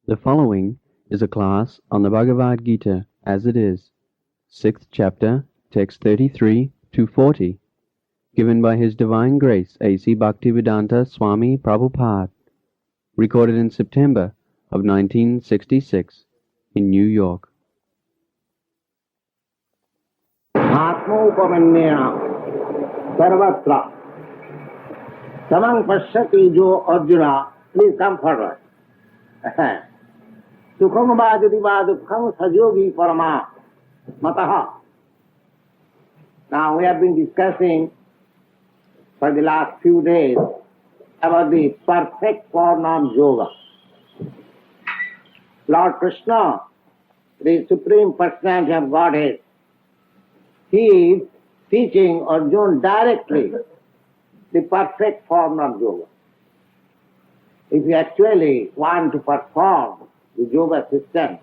The following is a class on the Bhagavad Gita as it is, 6th chapter, text 33 to 40, given by His Divine Grace A.C. Bhaktivedanta Swami Prabhupada, recorded in September of 1966 in New York. आत्मोपमन्येन सर्वत्र समं पश्यति जो Arjun. Please come forward. सुखं वा यदि वा दुःखं सयोगी परमा मतः. Now we have been discussing for the last few days about the perfect form of yoga. Lord Krishna, the Supreme Personality of Godhead, He is teaching Arjuna directly the perfect form of yoga. If you actually want to perform the yoga system,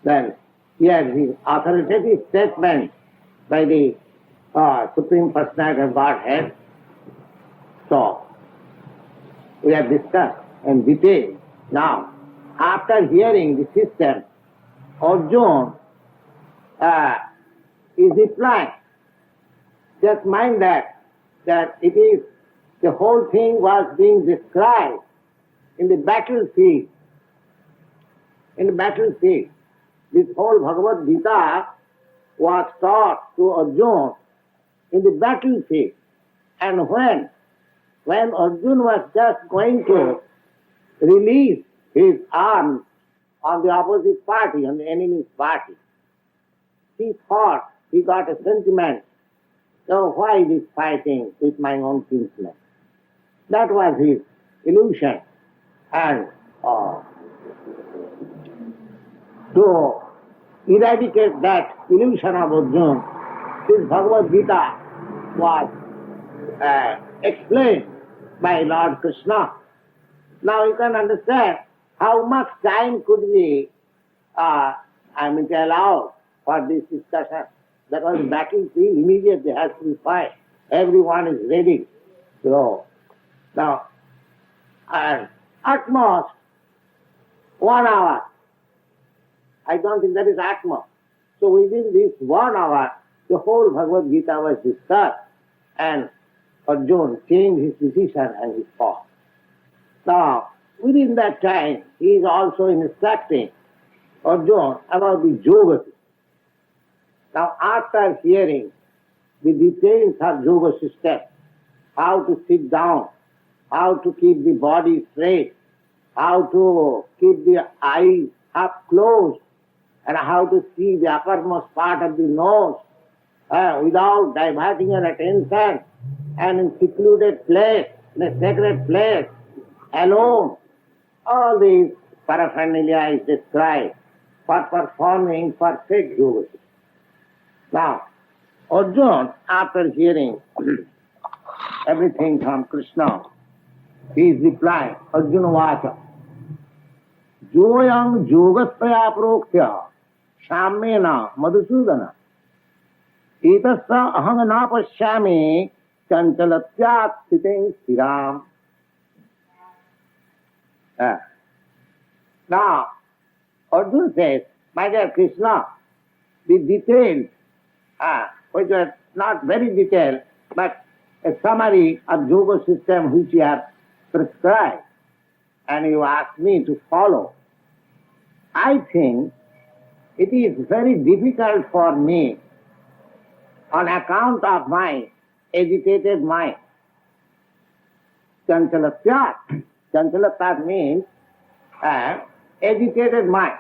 then here is authoritative statement by the Supreme Personality of Godhead. So, we have discussed in detail. Now, after hearing the system, Arjuna is replying. Just mind that it is, the whole thing was being described in the battlefield. In the battlefield. This whole Bhagavad Gita was taught to Arjuna in the battlefield. And when Arjuna was just going to release his arms on the opposite party, on the enemy's party, he thought, he got a sentiment, so why this fighting with my own kinsman? That was his illusion. And to eradicate that illusion of Arjuna, this Bhagavad Gita was explained by Lord Krishna. Now you can understand how much time could be allowed for this discussion. That was battlefield, immediately has to be fight. Everyone is ready to go. Now, at most 1 hour. I don't think that is at most. So within this 1 hour, the whole Bhagavad Gita was discussed, and Arjuna changed his decision and he fought. Now, within that time, he is also instructing Arjuna about the yoga system. Now, after hearing the details of yoga system, how to sit down, how to keep the body straight, how to keep the eyes up closed, and how to see the uppermost part of the nose without diverting your attention, and in secluded place, in a sacred place, alone. All these paraphernalia is described for performing perfect yoga system. Now, Arjuna, after hearing everything from Krishna, he is replying, Arjuna Vacha, Joyang Yogaspaya Proktya Shamena Madhusudana Etasa Ahang Napashyami Chanchalatyat Siteng Siram. Now, Arjuna says, my dear Krishna, the details, which are not very detailed, but a summary of yoga system which you have prescribed, and you ask me to follow. I think it is very difficult for me on account of my agitated mind. Chanchalatyat. Chanchalatyat means agitated mind.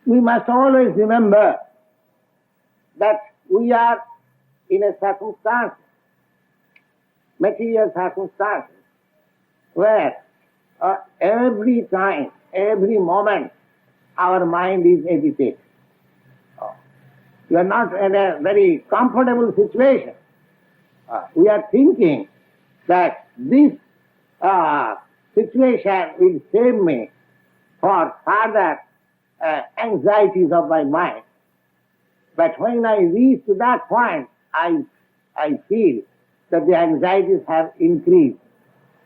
We must always remember that we are in a circumstance, material circumstance, where every time, every moment, our mind is agitated. We are not in a very comfortable situation. We are thinking that this situation will save me for further anxieties of my mind. But when I reach to that point, I feel that the anxieties have increased.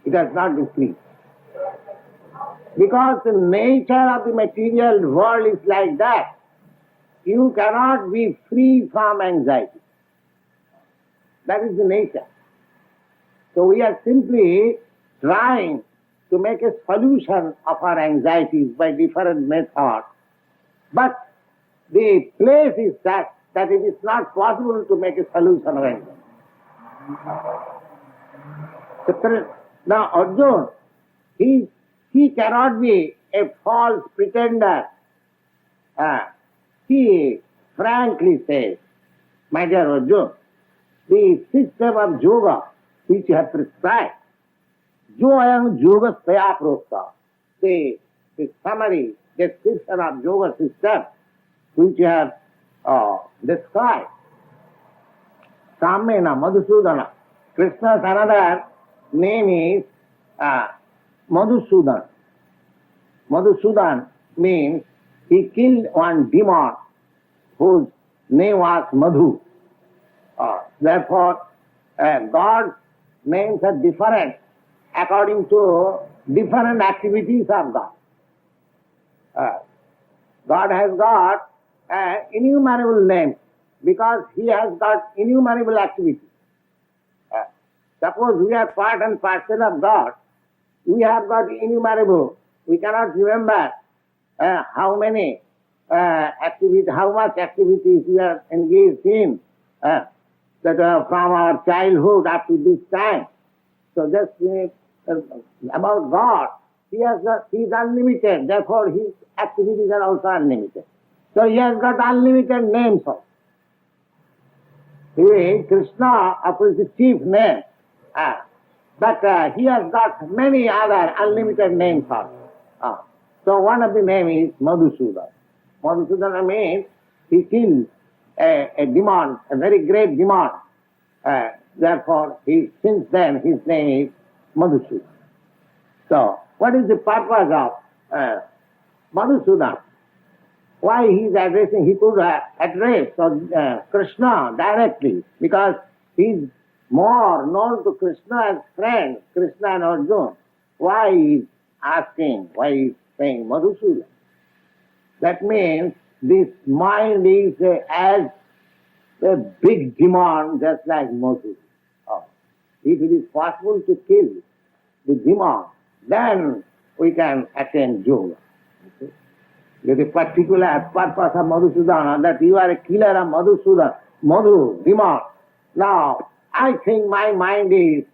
It has not decreased. Because the nature of the material world is like that. You cannot be free from anxiety. That is the nature. So we are simply trying to make a solution of our anxieties by different methods. But the place is such that it is not possible to make a solution of anxiety. Now Arjuna, he cannot be a false pretender. He frankly says, my dear Arjuna, the system of yoga which you have prescribed, yoga yoga staya prokta, the summary description of yoga system which you have described, Kamena Madhusudana. Krishna's another name is Madhusudan. Madhusudan means he killed one demon whose name was Madhu. Therefore, God's names are different according to different activities of God. God has got innumerable names because He has got innumerable activities. Suppose we are part and parcel of God, we have got innumerable. We cannot remember how many activities, how much activities we are engaged in that from our childhood up to this time. So just about God, He is unlimited. Therefore, His activities are also unlimited. So He has got unlimited names also. Krishna, of course, is the chief name. But he has got many other unlimited names also. So one of the names is Madhusudana. Madhusudana means he killed a demon, a very great demon. Therefore, since then his name is Madhusudana. So, what is the purpose of Madhusudana? Why he is addressing? He could address Krishna directly because he is more known to Krishna as friend, Krishna and Arjuna. Why he is asking? Why he is saying Madhusudana? That means this mind is as a big demon, just like Madhu. If it is possible to kill the demon, then we can attain yoga. Okay? The particular purpose of Madhusudana, that you are a killer of Madhu, demon. Now, I think my mind is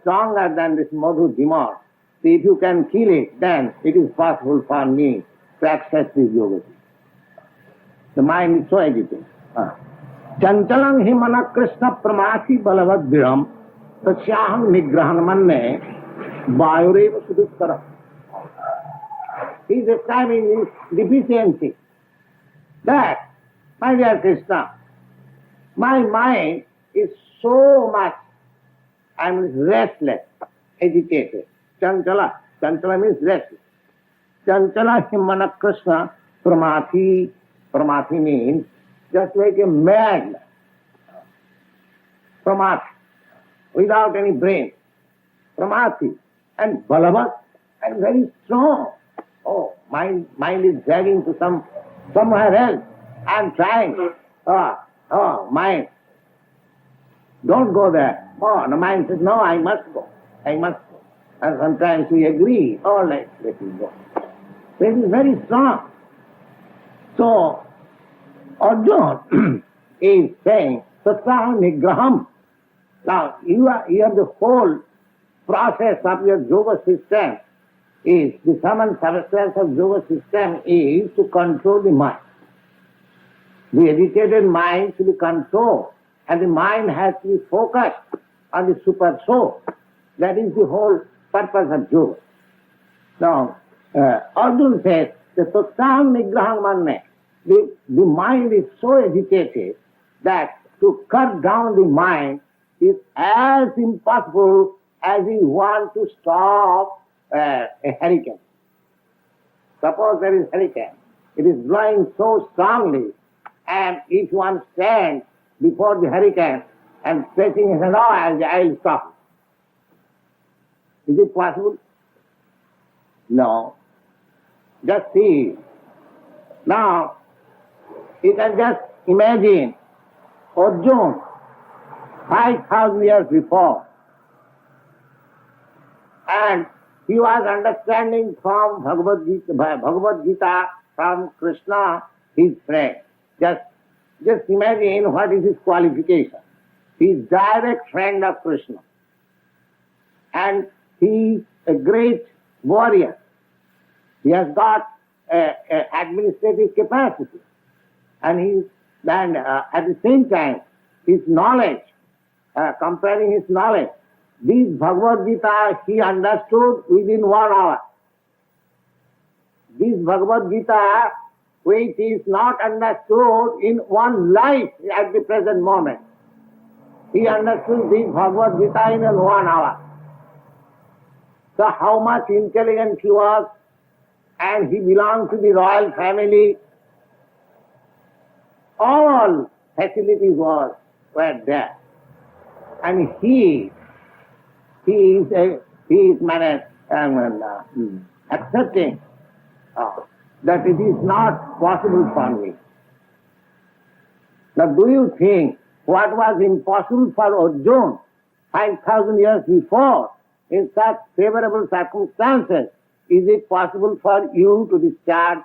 stronger than this Madhu demon. So if you can kill it, then it is possible for me to access this yoga. The mind is so agitated. Chanchalam hi mana Krishna pramasi balavad viram tasyaham nigrahan manne vayureva sudukkara. He is describing his deficiency. That, my dear Krishna, my mind is so much, I am restless, agitated. Chanchala means restless. Chanchala himana Krishna pramati. Pramati means just like a mad. Pramati, without any brain. Pramati. And balavat, and very strong. Oh, mind is dragging to somewhere else. I am trying. Mind. Don't go there. Oh, the mind says, no, I must go. And sometimes we agree. Oh, let it go. This is very strong. So, Arjuna is saying, Satsaham Nigraham. Now, you have the whole process of your yoga system is, the sum and substance of yoga system is to control the mind. The agitated mind should be controlled, and the mind has to be focused on the super soul. That is the whole purpose of yoga. Now, Arjuna says, the Satsaham Nigraham Manne, the mind is so agitated that to cut down the mind is as impossible as you want to stop a hurricane. Suppose there is hurricane. It is blowing so strongly, and if one stands before the hurricane and stretching his hand, oh, I will stop it. Is it possible? No. Just see. Now, you can just imagine Arjuna 5,000 years before, and he was understanding from Bhagavad Gita from Krishna, his friend. Just imagine what is his qualification. He is direct friend of Krishna. And he is a great warrior. He has got administrative capacity. And at the same time, his knowledge, comparing his knowledge, this Bhagavad Gita he understood within 1 hour. This Bhagavad Gita, which is not understood in one life at the present moment. He understood this Bhagavad Gita in 1 hour. So how much intelligent he was, and he belonged to the royal family. All facilities were there. And he is accepting that it is not possible for me. Now do you think what was impossible for Arjuna 5,000 years before, in such favorable circumstances, is it possible for you to discharge?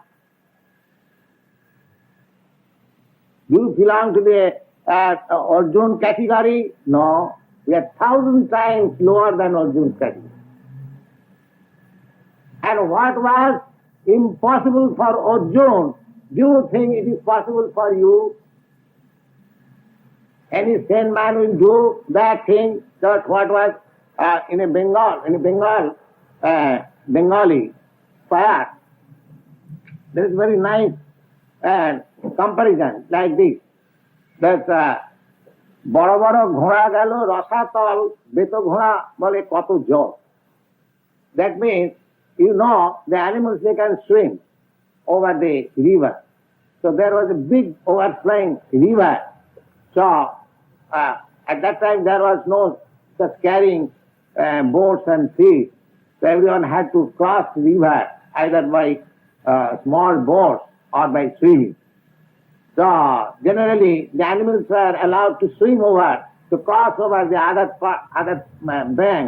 Do you belong to the Arjuna category? No. We are 1,000 times lower than Arjuna's category. And what was impossible for Arjuna, do you think it is possible for you? Any sane man will do that thing, that what was in Bengali poet. There is very nice comparison like this. That বড় বড় ঘোড়া গেল রসাতল বেত ঘোড়া বলে কত জল. That means, you know, the animals, they can swim over the river. So there was a big overflowing river. So at that time there was no such carrying boats and seas. So everyone had to cross the river either by small boats or by swimming. So generally the animals were allowed to swim over, to cross over the other bank,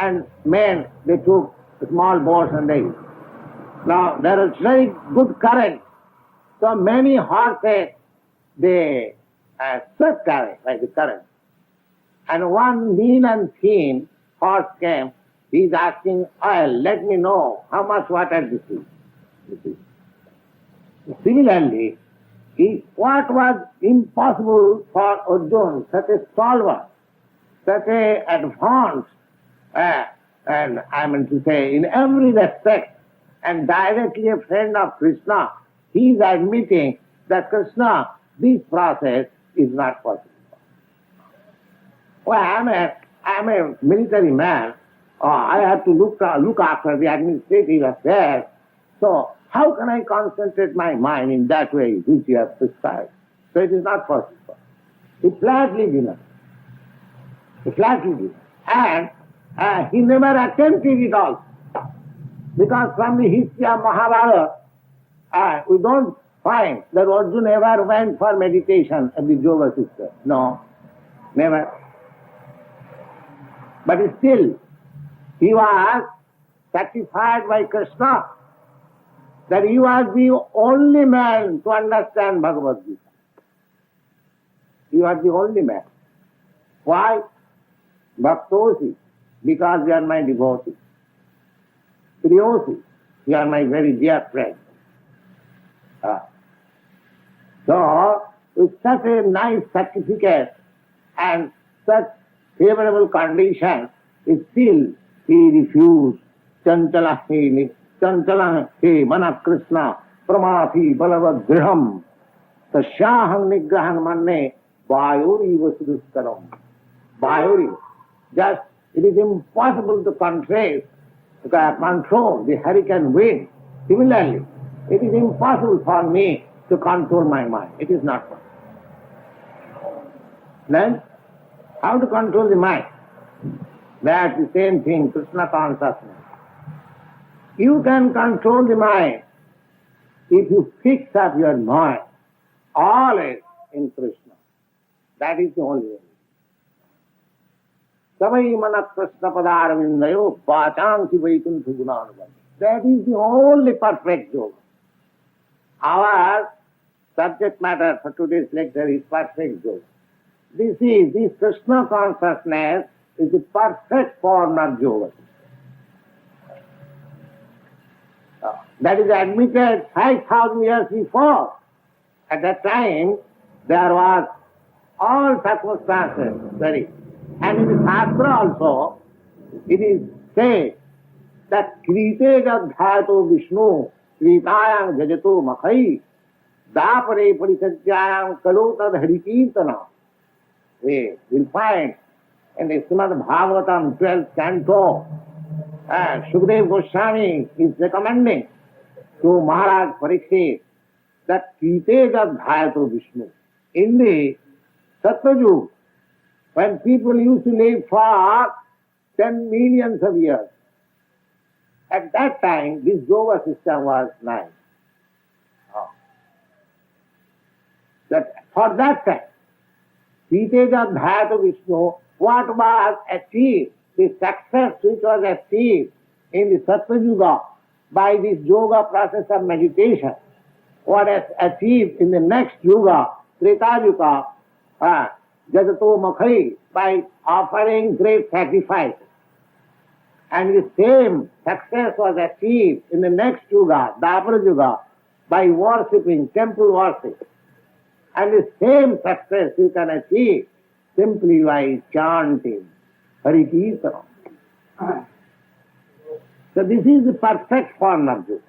and men, they took small boats and they. Now there is very good current, so many horses, they swept away by the current. And one lean and thin horse came. He is asking oil, let me know how much water this is. Similarly, what was impossible for Arjuna, such a stalwart, such a advanced, and I mean to say in every respect, and directly a friend of Krishna, he is admitting that Krishna, this process is not possible. Well, I am a military man. I have to look after the administrative affairs. So how can I concentrate my mind in that way which you have prescribed? So it is not possible. He flatly denied. And he never attempted it also. Because from the history of Mahabharata, we don't find that Arjuna ever went for meditation at the yoga system. No, never. But still, he was satisfied by Krishna that he was the only man to understand Bhagavad Gita. He was the only man. Why? Bhaktosi, because you are my devotee. Priyosi, you are my very dear friend. So, with such a nice certificate and such favorable conditions, still he refused. Chanchala he mana Krishna pramati balavad griham tasyaham nigrahan manne vayuri vasuduskaram. Vayuri. Just, it is impossible to control the hurricane wind. Similarly, it is impossible for me to control my mind. It is not possible. Then, how to control the mind? That's the same thing, Krishna consciousness. You can control the mind if you fix up your mind always in Krishna. That is the only way. Savai mana Krishna padaravindayo vachanti vaikunthi gunanubhava. That is the only perfect yoga. Our subject matter for today's lecture is perfect yoga. This Krishna consciousness is the perfect form of yoga. That is admitted 5,000 years before. At that time, there was all circumstances very. And in the Shastra also, it is said that Krite Gadhato Vishnu, Kritayang Jajato Makhai, Dapare Parisajyayang Kalotad Harikirtana. We will find in the Srimad Bhagavatam 12th canto, Sukadeva Goswami is recommending to Maharaj Parikshit that Krite Gadhato Vishnu. In the Satyajug, when people used to live for 10 millions of years, at that time this yoga system was nice. For that time, Kriteja Dhyata Vishnu, what was achieved, the success which was achieved in the Sattva Yuga by this yoga process of meditation, what is achieved in the next Yuga, Treta Yuga, Jajato Makhai, by offering great sacrifices. And the same success was achieved in the next Yuga, Dapara Yuga, by worshipping, temple worship. And the same success you can achieve simply by chanting Hari Kirtana. So this is the perfect form of yoga.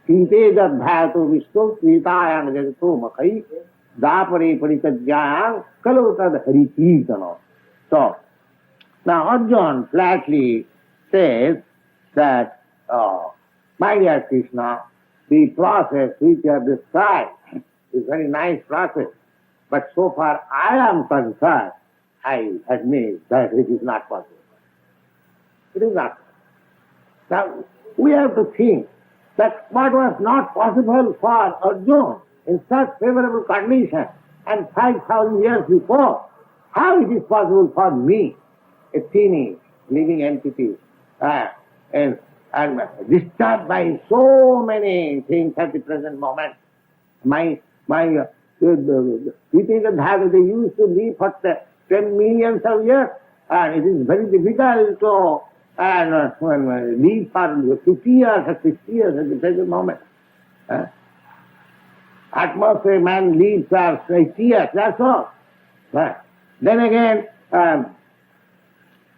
Kite Jadbhayato Vishnu Kritayang Jajato Makhai Dapare Parisajyayang Kalotad Hari Kirtana. So, now Arjuna flatly says that, my dear Krishna, the process which you have described is a very nice process, but so far I am concerned, I admit that it is not possible. It is not. Now, we have to think that what was not possible for Arjuna in such favorable conditions and 5,000 years before, how it is possible for me, a teeny living entity, and disturbed by so many things at the present moment. We think that they used to live for 10 millions of years, and it is very difficult to live for 50 years or 60 years at the present moment. At most a man lives for 80 years, that's all. Then again,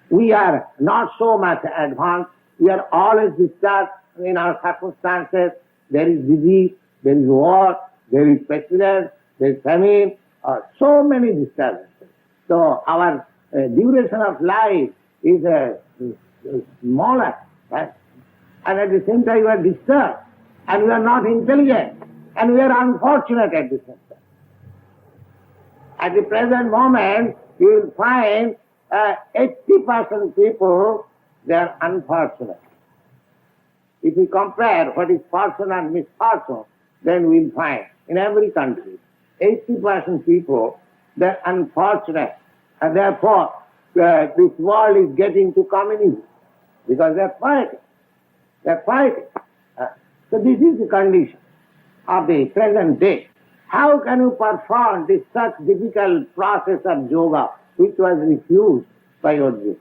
we are not so much advanced. We are always disturbed in our circumstances. There is disease, there is war, there is pestilence, there is famine, so many disturbances. So our duration of life is smaller, right? And at the same time we are disturbed, and we are not intelligent, and we are unfortunate at the same time. At the present moment, you will find 80% people, they are unfortunate. If we compare what is fortune and misfortune, then we will find in every country, 80% people, they are unfortunate. And therefore, this world is getting to communism because they are fighting. They are fighting. So this is the condition of the present day. How can you perform this such difficult process of yoga which was refused by Arjuna?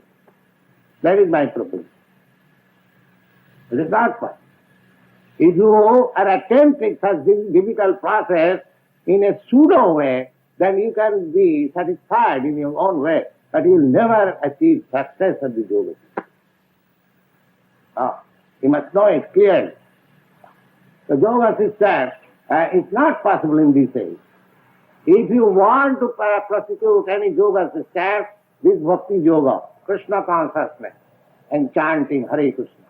That is my proposition. It is not possible. If you are attempting such difficult process in a pseudo way, then you can be satisfied in your own way, but you will never achieve success of the yoga. You must know it clearly. The yoga system is not possible in this age. If you want to prosecute any yoga system, this bhakti yoga, Krishna consciousness, and chanting Hare Krishna.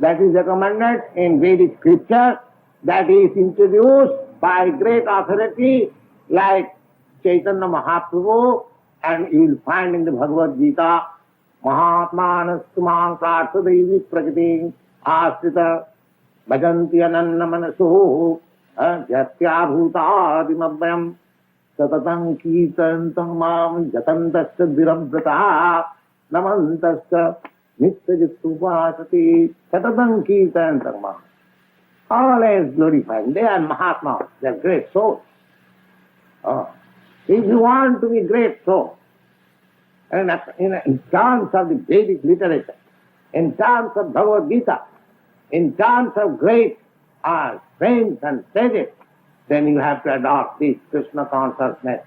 That is recommended in Vedic scripture, that is introduced by great authority like Chaitanya Mahaprabhu, and you will find in the Bhagavad Gita Mahatmanastu mang prarthadevi prakriti asrita bhajanti ananna manaso jatya bhutadimabhyam satatam kirtantam mam jatantasya dhiravrata namantasya nityajitupasati satatam kirtantam mam. Always glorifying. They are Mahatmas, they are great souls. If you want to be great soul, and in terms of the Vedic literature, in terms of Bhagavad Gita, in terms of great saints and sages, then you have to adopt this Krishna consciousness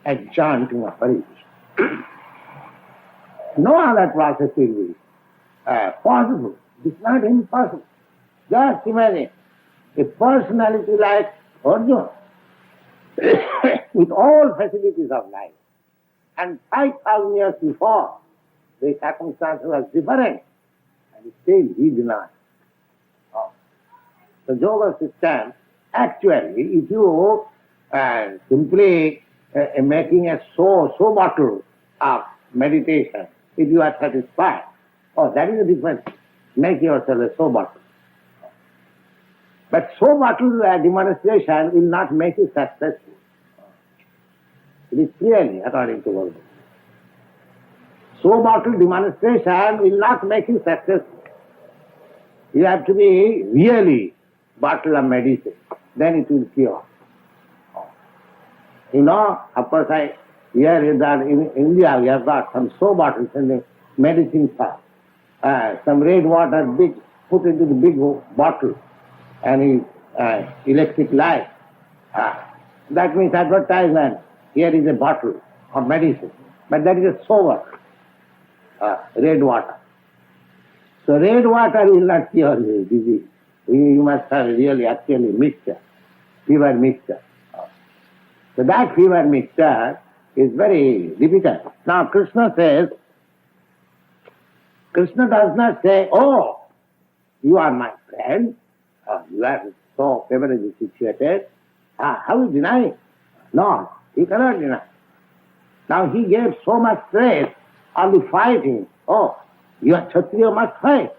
and chanting of Hare Krishna. No other process will be possible. It's not impossible. Just imagine a personality like Arjuna with all facilities of life. And 5,000 years before, the circumstances were different, and still he denied. The yoga system, actually, if you simply making a so bottle of meditation, if you are satisfied, that is the difference. Make yourself a so bottle. But so bottle demonstration will not make you successful. It is clearly according to Vairagya. So bottle demonstration will not make you successful. You have to be really bottle of medicine. Then it will cure. You know, of course I hear that in India we have got some so bottles in the medicine shop. Some red water big put into the big bottle and electric light. That means advertisement. Here is a bottle of medicine. But that is a sober red water. So red water will not cure the disease. You must have really actually mixture, fever mixture. So that fever mixture is very difficult. Now Krishna says, Krishna does not say, oh, you are my friend, you are so favorably situated, how you deny it? No, he cannot deny. Now he gave so much stress on the fighting. Oh, you are Kshatriya, must fight.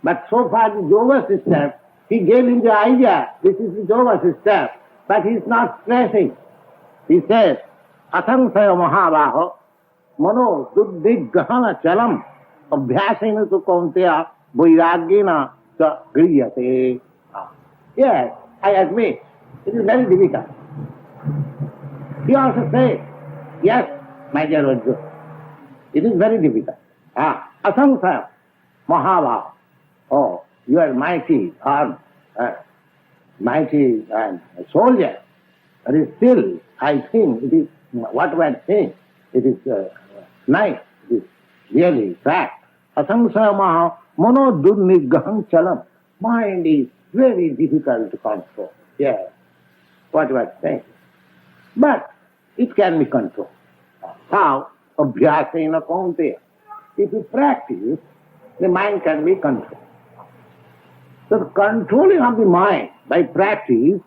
But so far the yoga system, he gave him the idea, this is the yoga system, but he is not stressing. He says, Asangsaya Mahabaho, Mano Duddhigahana Chalam, Abhyasena tu Kaunteya, Vairagyena cha Griyate. Yes, I admit, it is very difficult. He also says, yes, my dear Arjuna, it is very difficult. Asangsaya Mahabaho, oh, you are mighty armed, mighty soldier. But still, I think it is what we are saying. It is nice. It is really fact. Asangsaya maha mano durnigaham chalam. Mind is very difficult to control. Yes, what we are saying. But it can be controlled. How? Abhyasena kaunteya. If you practice, the mind can be controlled. So the controlling of the mind by practice,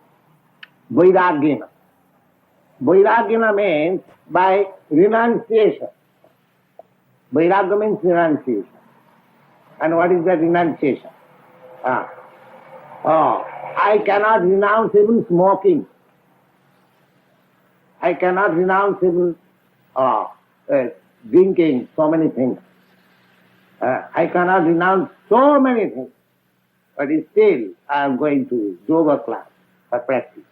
Vairagyena. Vairagyena means by renunciation. Vairagya means renunciation. And what is that renunciation? I cannot renounce even smoking. I cannot renounce even drinking so many things. I cannot renounce so many things. But still, I am going to yoga class for practice.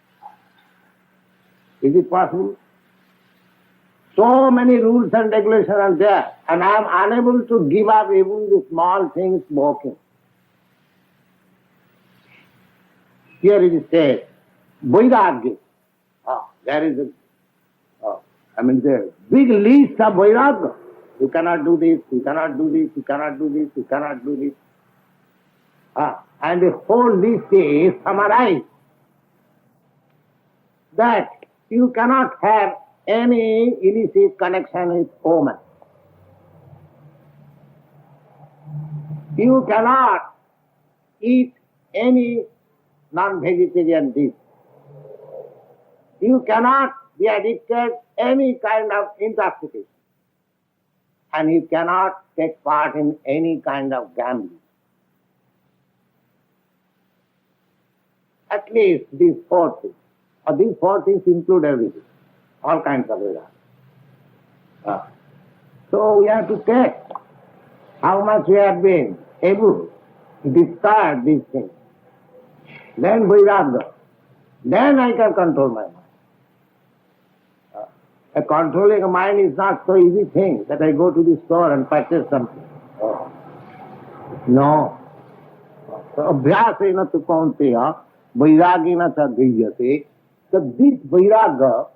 Is it possible? So many rules and regulations are there, and I am unable to give up even the small things, smoking. Here it is said, Vairagya. There is the big list of Vairagya. You cannot do this, you cannot do this, you cannot do this, you cannot do this. And the whole list is summarized that you cannot have any illicit connection with woman. You cannot eat any non-vegetarian dish. You cannot be addicted any kind of intoxication. and you cannot take part in any kind of gambling. At least these four things. These four things include everything, all kinds of Vedanta. So we have to take how much we have been able to discard these things. Then Vairagya. Then I can control my mind. Controlling a mind is not so easy thing that I go to the store and purchase something. No. Abhyasena tu kaunteya vairagena cha ghyate. So this vairagya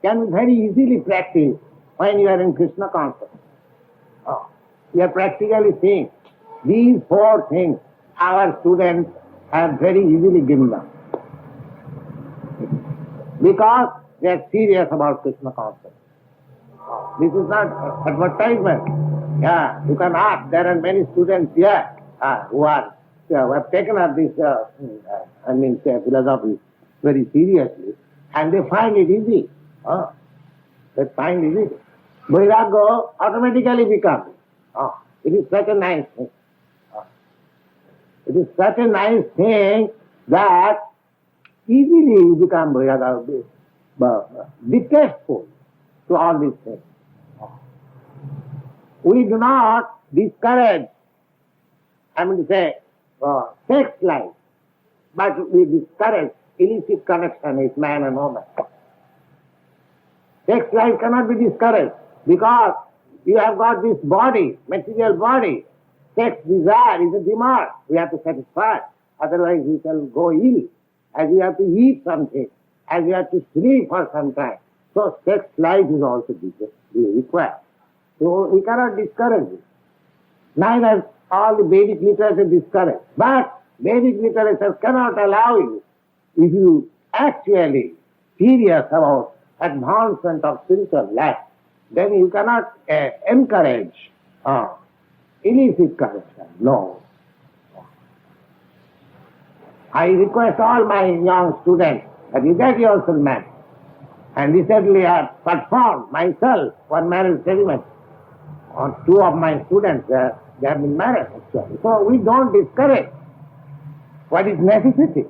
can be very easily practiced when you are in Krishna consciousness. We are practically seeing these four things our students have very easily given them. Because they are serious about Krishna consciousness. This is not advertisement. Yeah, you can ask. There are many students here who have taken up this, philosophy very seriously, and they find it easy. They find it easy. Vairagya automatically becomes. It is such a nice thing. It is such a nice thing that easily you become Vairagya, distasteful to all these things. We do not discourage, sex life, but we discourage illicit connection with man and woman. Sex life cannot be discouraged because you have got this body, material body. Sex desire is a demand. We have to satisfy. Otherwise we shall go ill. As we have to eat something, as we have to sleep for some time. So sex life is also required. So we cannot discourage it. Neither all the Vedic literature discourage. But Vedic literature cannot allow you, if you actually serious about advancement of spiritual life, then you cannot encourage illicit connection. No. I request all my young students that you get yourself married. And recently I have performed myself one marriage ceremony. On two of my students, they have been married actually. So we don't discourage what is necessity,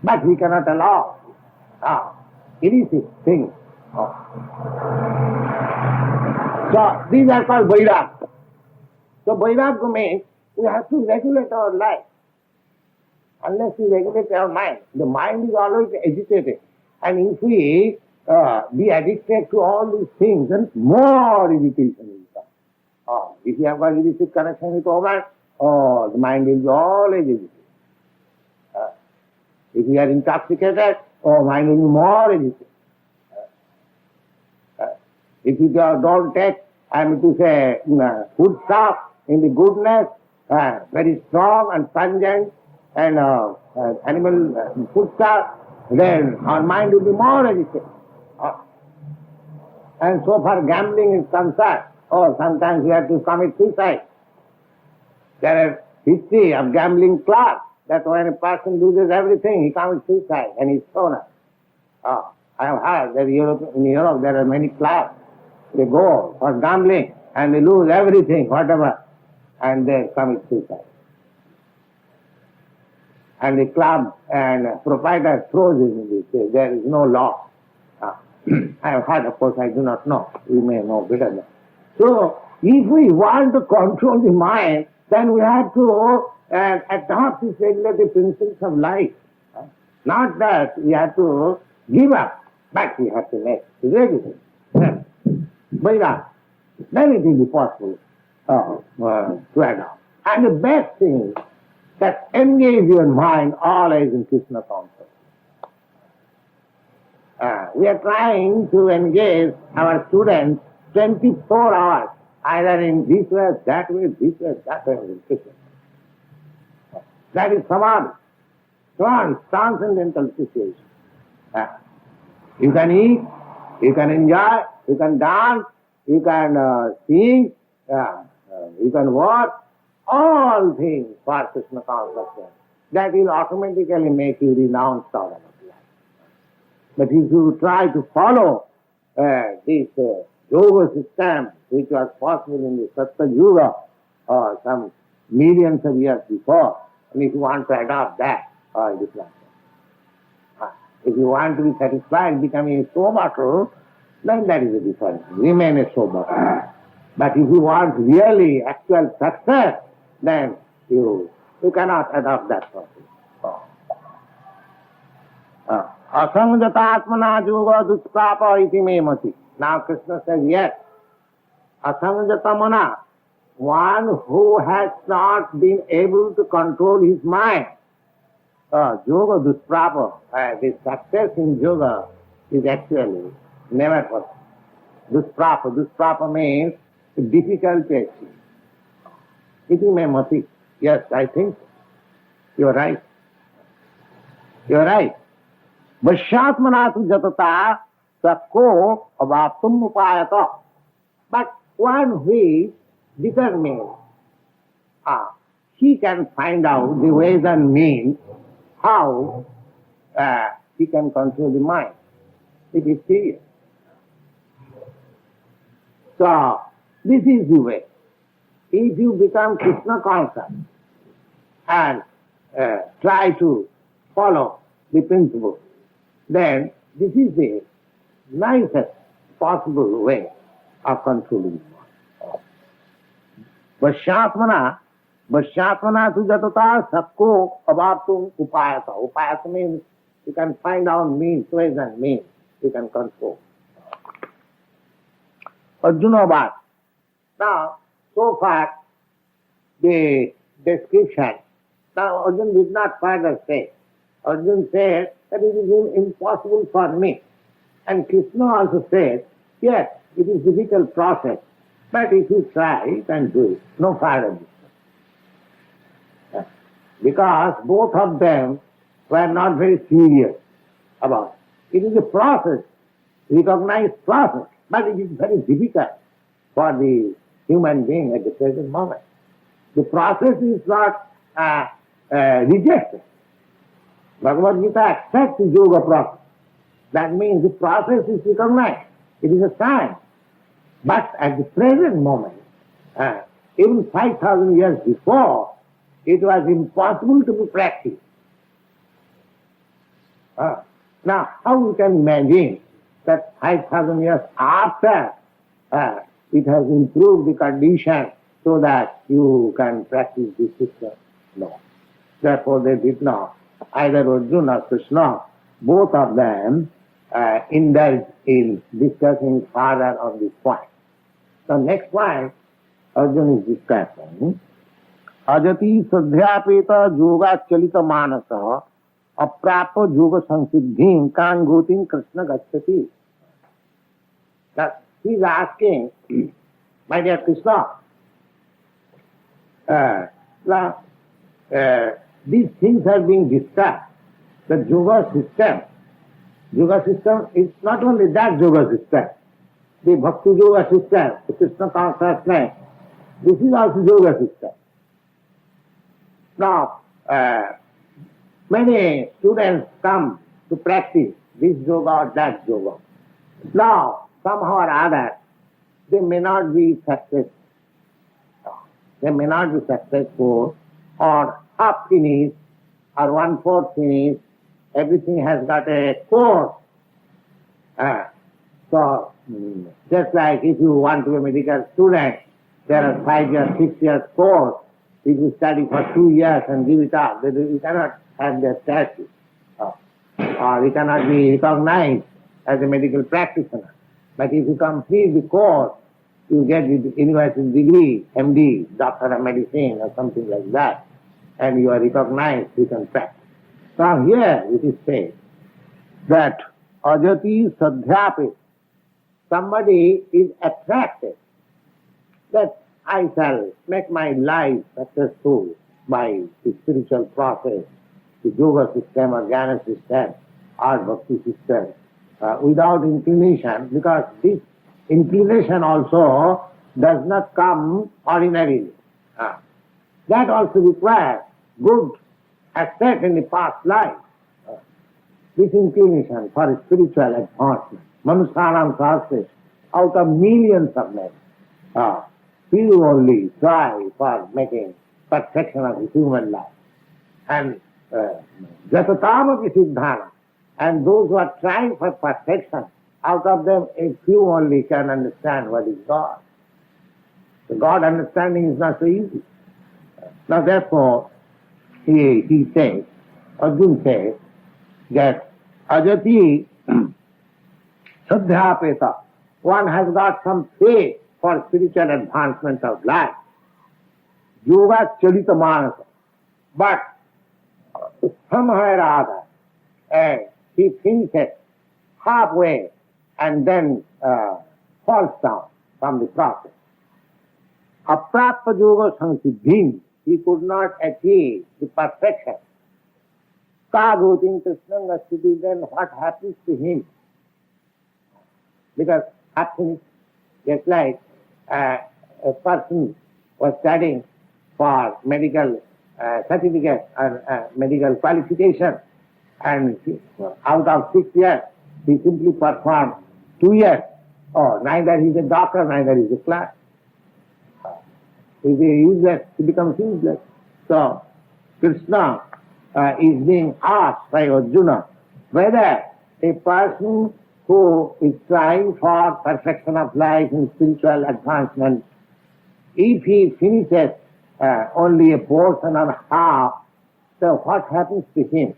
but we cannot allow illicit things. So these are called Vairagya. So Vairagya means we have to regulate our life. Unless we regulate our mind, the mind is always agitated. And if we be addicted to all these things, then more irritation will come. If you have got illicit connection with woman, the mind will be always agitated. If you are intoxicated, mind will be more agitated. If you don't take, food stuff in the goodness, very strong and pungent, and animal food stuff, then our mind will be more agitated. And so far gambling is concerned, sometimes you have to commit suicide. There is history of gambling clubs that when a person loses everything, he commits suicide and he's thrown up. I have heard that in Europe there are many clubs. They go for gambling and they lose everything, whatever, and they commit suicide. And the club and proprietor throws it in this. There is no law. I have heard, of course, I do not know. You may know better than. So, if we want to control the mind, then we have to adopt these regulative principles of life. Not that we have to give up, but we have to make it regular. Vairagya. Then it will be possible to adopt. And the best thing is that engage your mind always in Krishna consciousness. We are trying to engage our students 24 hours, either in this way, that way, this way, that way, in Krishna. That is samadhi, transcendental situation. You can eat, you can enjoy, you can dance, you can sing, you can walk, all things for Krishna consciousness. That will automatically make you renounced out of life. But if you try to follow these yoga system which was possible in the Satya Yuga or some millions of years before, and if you want to adopt that, it is not so. If you want to be satisfied becoming a soul bottle, then that is a difference. Remain a soul bottle. But if you want really actual success, then you cannot adopt that process. Asangatatmana yoga dusprapa iti me mati. Now Krishna says, yes, asangatamana, one who has not been able to control his mind. Yoga dusprapa, the success in yoga is actually never possible. Dusprapa means difficult to achieve. Iti me mati. Yes, I think so. You are right. You are right. Vashyatmanatu jatata sakko avaptum upayata. But one who is determined, he can find out the ways and means how he can control the mind. It is serious. So, this is the way. If you become Krishna conscious and try to follow the principle, then this is the nicest possible way of controlling the mind. Vashyatmana tu jatata sakko avartum upayata. Upayata means you can find out means, ways and means you can control. Arjuna Bhat. Now, so far, the description, now Arjuna did not further say. Arjuna said that it is impossible for me. And Krishna also said, yes, it is a difficult process, but if you try, you can do it. No further distance. Because both of them were not very serious about it. It is a process, recognized process, but it is very difficult for the human being at the present moment. The process is not rejected. Bhagavad Gita accepts the yoga process. That means the process is recognized. It is a science. But at the present moment, even 5,000 years before, it was impossible to be practiced. Now, how we can imagine that 5,000 years after it has improved the condition so that you can practice this system? No. Therefore, they did not. Either Arjuna or Krishna, both of them indulge in discussing further on this point. So next point, Arjuna is discussing Ajati sadhyapeta yoga chalita manasa aprapa yoga sansiddhim kangotim Krishna gacchati. That he is asking, my dear Krishna, these things are being discussed. The yoga system is not only that yoga system, the bhakti yoga system, the Krishna consciousness, this is also yoga system. Now, many students come to practice this yoga or that yoga. Now, somehow or other, they may not be successful. They may not be successful, or half finished, or 1/4 finished. Everything has got a course. So, just like if you want to be a medical student, there are 5 years, 6 years course. If you study for 2 years and give it up, you cannot have their status. Or you cannot be recognized as a medical practitioner. But if you complete the course, you get the university degree, MD, Doctor of Medicine or something like that, and you are recognized, you can practice. Now here it is said that ajati sadhyapi, somebody is attracted that I shall make my life successful by the spiritual process, the yoga system or jnana system or bhakti system, without inclination, because this inclination also does not come ordinarily. That also requires good asset in the past life. This inclination for spiritual advancement. Manushanam sastre out of millions of men. Few only try for making perfection of the human life. And Jatatamapi Siddhana. And those who are trying for perfection, out of them a few only can understand what is God. The God understanding is not so easy. Now therefore, he says, Arjuna says, that Ajati Saddhyapeta, one has got some faith for spiritual advancement of life. Yoga Chalita Manasa. But somehow or other, he finishes halfway and then falls down from the process. Aprapta yoga samsiddhim, he could not achieve the perfection. Kagotin Krishnanga Siddhi, then what happens to him? Because happens just like a person was studying for medical certificate or medical qualification, and out of 6 years, he simply performed 2 years. Oh, neither he is a doctor, neither he is a clerk. He is useless, he becomes useless. So, Krishna is being asked by Arjuna whether a person who is trying for perfection of life and spiritual advancement, if he finishes only a portion or half, so what happens to him?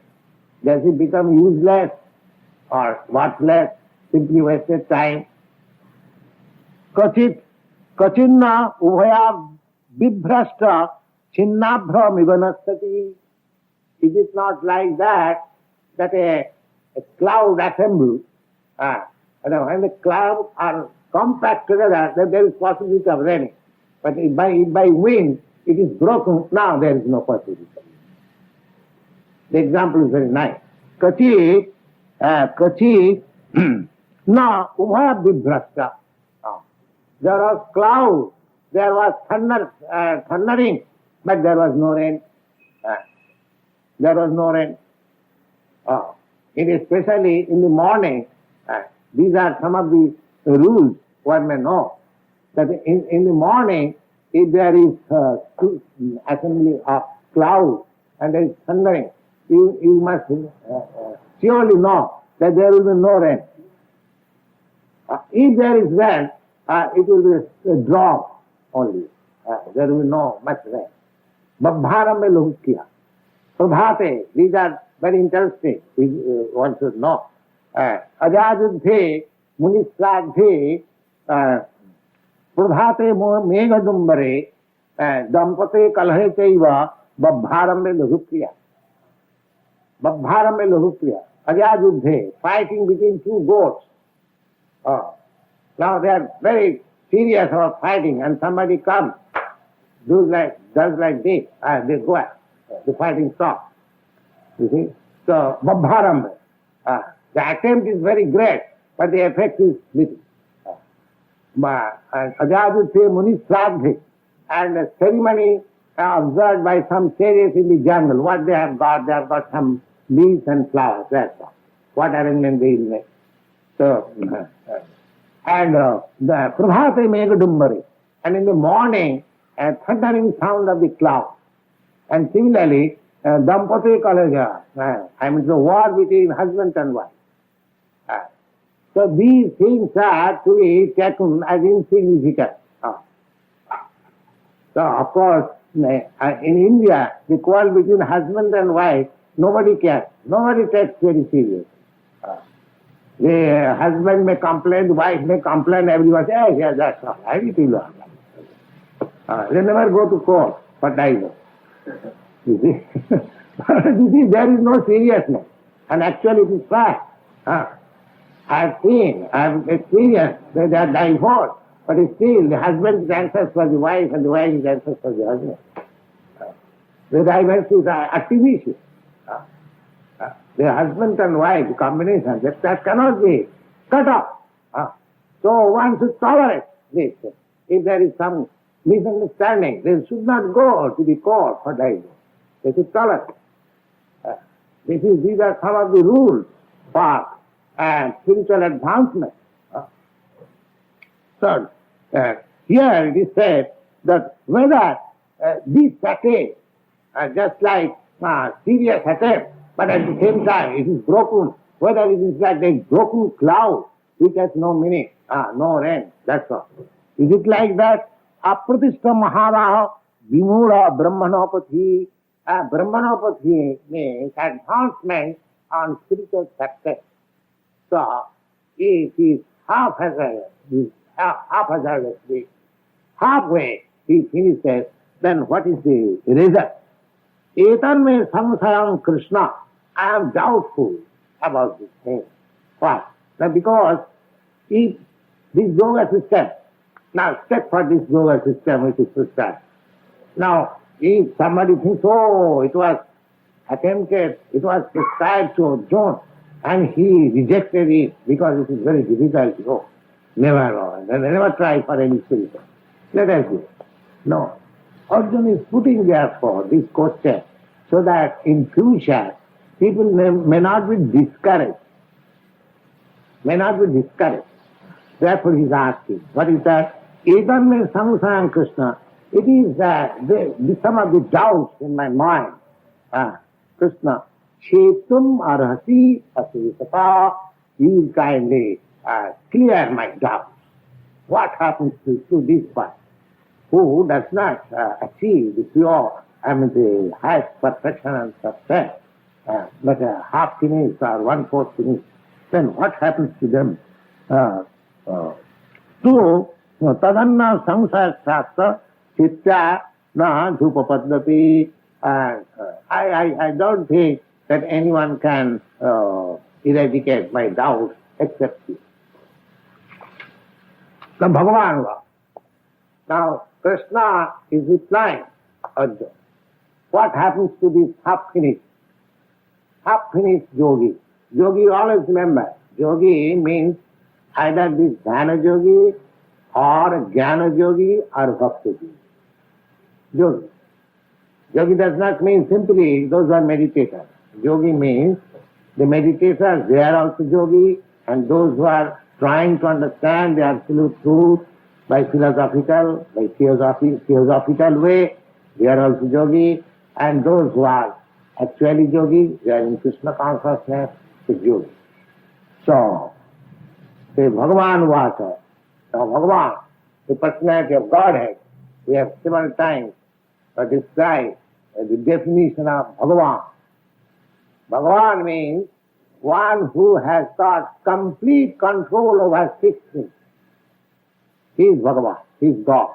Does he become useless or worthless, simply wasted time? Kachit, kachinna ubhaya vibhrashta chinnabhra mivanastati. Is it not like that a cloud assembles, when the clouds are compact together, then there is possibility of raining. But if by wind it is broken, now there is no possibility. The example is very nice. Kachit, na ubhaya vibhrashta. There was cloud, there was thundering, but there was no rain. There was no rain. It is especially in the morning. These are some of the rules one may know. That in the morning, if there is assembly of clouds and there is thundering, you must surely know that there will be no rain. If there is rain, it will be a drop only. There will be no much rain. Babharam me lohukya. Prabhate, these are very interesting, one should know. Ajajudhe, munisradhe, prabhate meghadumbare, dampate kalhe chaiva, babharam me lohukya. Babharam me lohukya. Ajajudhe, fighting between two goats. Now they are very serious about fighting, and somebody comes, does like this, they go out. The fighting stops. You see? So, Babharam. The attempt is very great, but the effect is little. Ajajudhe Muni Sradhe, and a ceremony observed by some sages in the jungle. What they have got some leaves and flowers, that's all. What arrangement they will make. So, and the Prabhate Meghadumbare, and in the morning, a thundering sound of the cloud. And similarly, Dampati Kalaja, the war between husband and wife. So these things are to be taken as insignificant. So of course, in India, the quarrel between husband and wife, nobody cares. Nobody takes very serious. The husband may complain, the wife may complain, everyone says, yes, that's all right, it will all right. They never go to court for divorce. You see? There is no seriousness. And actually it is fact. I've experienced that they are divorced, but still the husband is anxious for the wife and the wife is anxious for the husband. The divorce is artificial. The husband and wife combination, that cannot be cut off. So one should tolerate this. If there is some misunderstanding, they should not go to the court for divorce. They should tolerate. These are some of the rules for spiritual advancement. understood. Here it is said that whether these attempts are just like serious attempt, but at the same time it is broken, whether it is like a broken cloud which has no meaning, no end, that's all. Is it like that? Apratishta Maharaha Vimura Brahmanopathy. Brahmanopathy means advancement on spiritual success. So, if he is half-hazardous, halfway he finishes, then what is the result? Etan me samsayam Krishna. I am doubtful about this thing. Why? Now because if this yoga system, now step for this yoga system which is prescribed. Now, if somebody thinks, oh, it was attempted, it was prescribed to Arjuna, and he rejected it because it is very difficult to go. Never try for any spiritual. Let us do it. No. Arjuna is putting therefore this question so that in future people may not be discouraged. Therefore he is asking, what is that? Etam me samsayam Krishna. It is some of the doubts in my mind. Krishna, Chetum arhasi asisata, you kindly clear my doubts. What happens to this one who does not achieve the pure, the highest perfection and success, but half finished or 1/4 finished? Then what happens to them? Tadanna samsaya shastra chitta na dhupapadati. I don't think that anyone can eradicate my doubts except you. Now Bhagavan was. Now Krishna is replying, Arjuna. What happens to this half-finished yogi? Yogi, always remember, yogi means either this dhyana yogi or jnana yogi or bhakti yogi. Yogi does not mean simply those are meditators. Yogi means the meditators, they are also yogi, and those who are trying to understand the absolute truth by philosophical way, they are also yogi, and those who are actually yogi, they are in Krishna consciousness, is yogi. So, the Bhagavan Vasa, Bhagavan, the personality of Godhead, we have several times described the definition of Bhagavan. Bhagavan means one who has got complete control over 6 things. He is Bhagavan, he is God.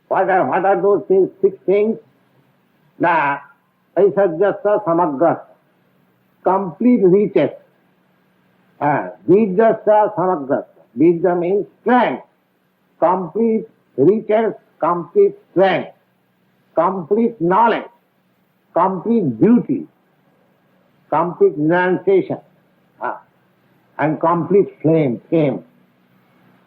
What are those 6 things? The Aisajjasa Samagrasa, complete reaches. Bijjasa Samagrasa. Bijja means strength. Complete reaches, complete strength, complete knowledge, complete beauty, complete renunciation, and complete fame.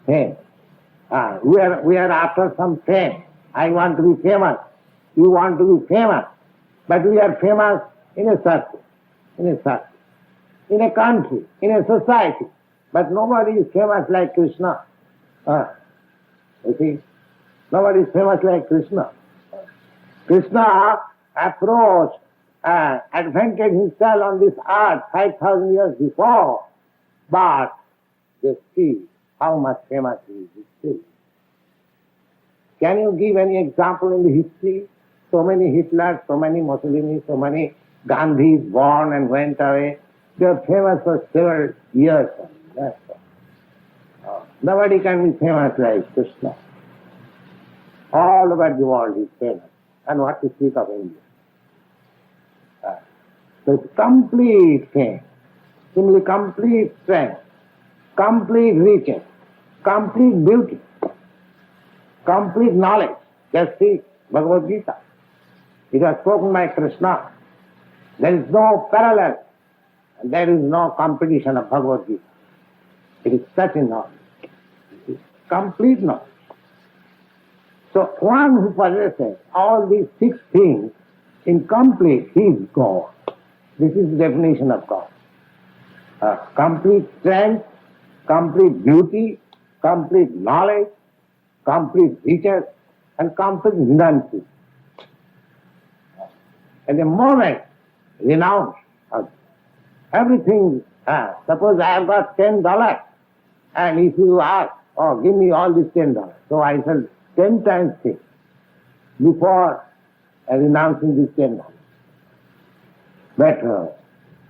We are after some fame. I want to be famous. You want to be famous. But we are famous in a circle, in a country, in a society. But nobody is famous like Krishna. You see? Nobody is famous like Krishna. Krishna approached, advented himself on this earth 5,000 years before, but just see how much famous he is still. Can you give any example in the history? So many Hitlers, so many Mussolini, so many Gandhis born and went away. They are famous for several years. That's all. Nobody can be famous like Krishna. All over the world is famous. And what to speak of India? So it's complete fame, simply complete strength, complete riches, complete beauty, complete knowledge. Just see Bhagavad Gita. It was spoken by Krishna. There is no parallel. And there is no competition of Bhagavad Gita. It is such a knowledge. It is complete knowledge. So one who possesses all these 6 things in complete, he is God. This is the definition of God. Complete strength, complete beauty, complete knowledge, complete riches, and complete redundancy. At the moment, renounce everything. Suppose I have got $10, and if you ask, oh, give me all this $10, so I shall 10 times think before renouncing this $10. But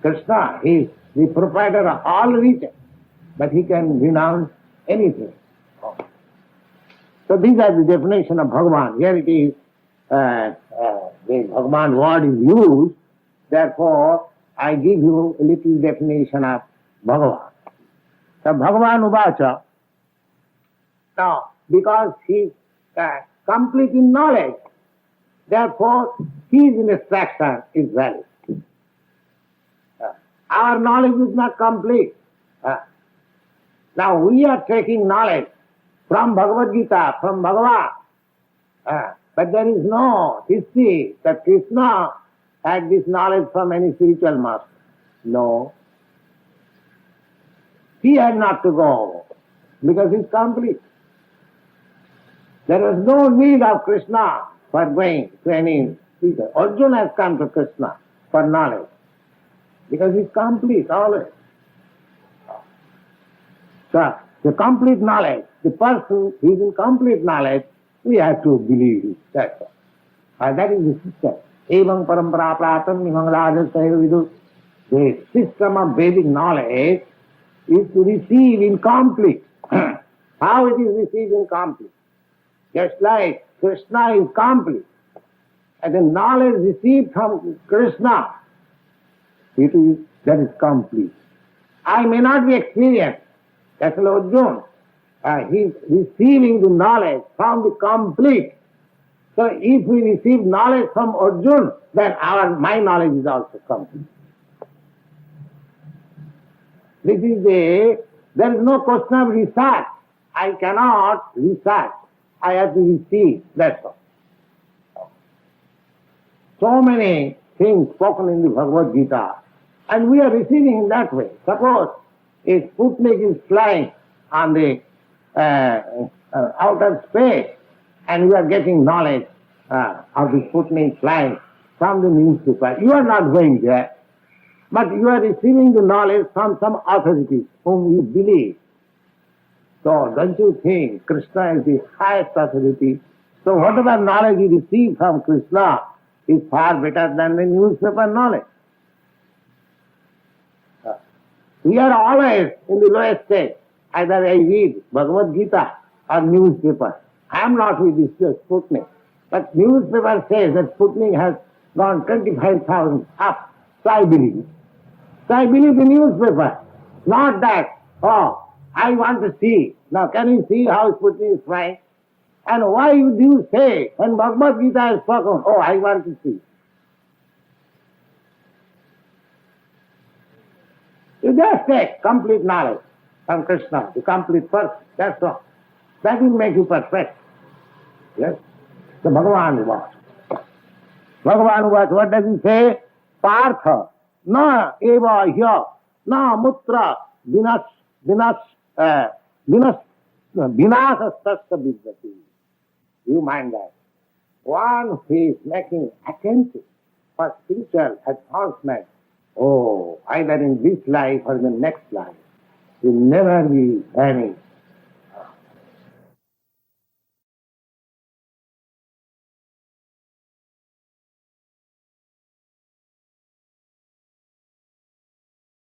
Krishna is the proprietor of all riches, but he can renounce anything. So these are the definition of Bhagavan. Here it is, the Bhagavan word is used, therefore I give you a little definition of Bhagavan. So Bhagavan Uvacha, now because he is complete in knowledge, therefore his instruction is valid. Our knowledge is not complete. Now we are taking knowledge from Bhagavad Gita, from Bhagavan. But there is no history that Krishna had this knowledge from any spiritual master. No. He had not to go because he is complete. There is no need of Krishna for going to any teacher. Arjuna has come to Krishna for knowledge because he is complete always. So, the complete knowledge, the person who is in complete knowledge, we have to believe it. That's all. That is the system. Evam parampara pratam imam rajasaya vidu. The system of Vedic knowledge is to receive incomplete. How it is received incomplete? Just like Krishna is complete, and the knowledge received from Krishna, that is complete. I may not be experienced. That's Arjuna. He is receiving the knowledge from the complete. So if we receive knowledge from Arjuna, then my knowledge is also complete. There is no question of research. I cannot research. I have to receive. That's all. So many things spoken in the Bhagavad Gita, and we are receiving in that way. Suppose a Sputnik is flying on the outer space, and you are getting knowledge of the Sputnik flying from the newspaper. You are not going there, but you are receiving the knowledge from some authorities whom you believe. So don't you think Krishna is the highest authority? So whatever knowledge you receive from Krishna is far better than the newspaper knowledge. We are always in the lowest state. Either I read Bhagavad Gita or newspaper. I am not with this Sputnik. But newspaper says that Sputnik has gone 25,000 up. So I believe. So I believe the newspaper. Not that, oh, I want to see. Now can you see how Sputnik is flying? And why do you say, when Bhagavad Gita is spoken, oh, I want to see? You just take complete knowledge from Krishna, the complete person. That's all. That will make you perfect. Yes? So Bhagavan was. Bhagavan was, what does he say? Partha, na eva hya, na mutra, vinasastasya vidyati. You mind that. One who is making attentive for spiritual advancement, oh, either in this life or in the next life, will never be vanished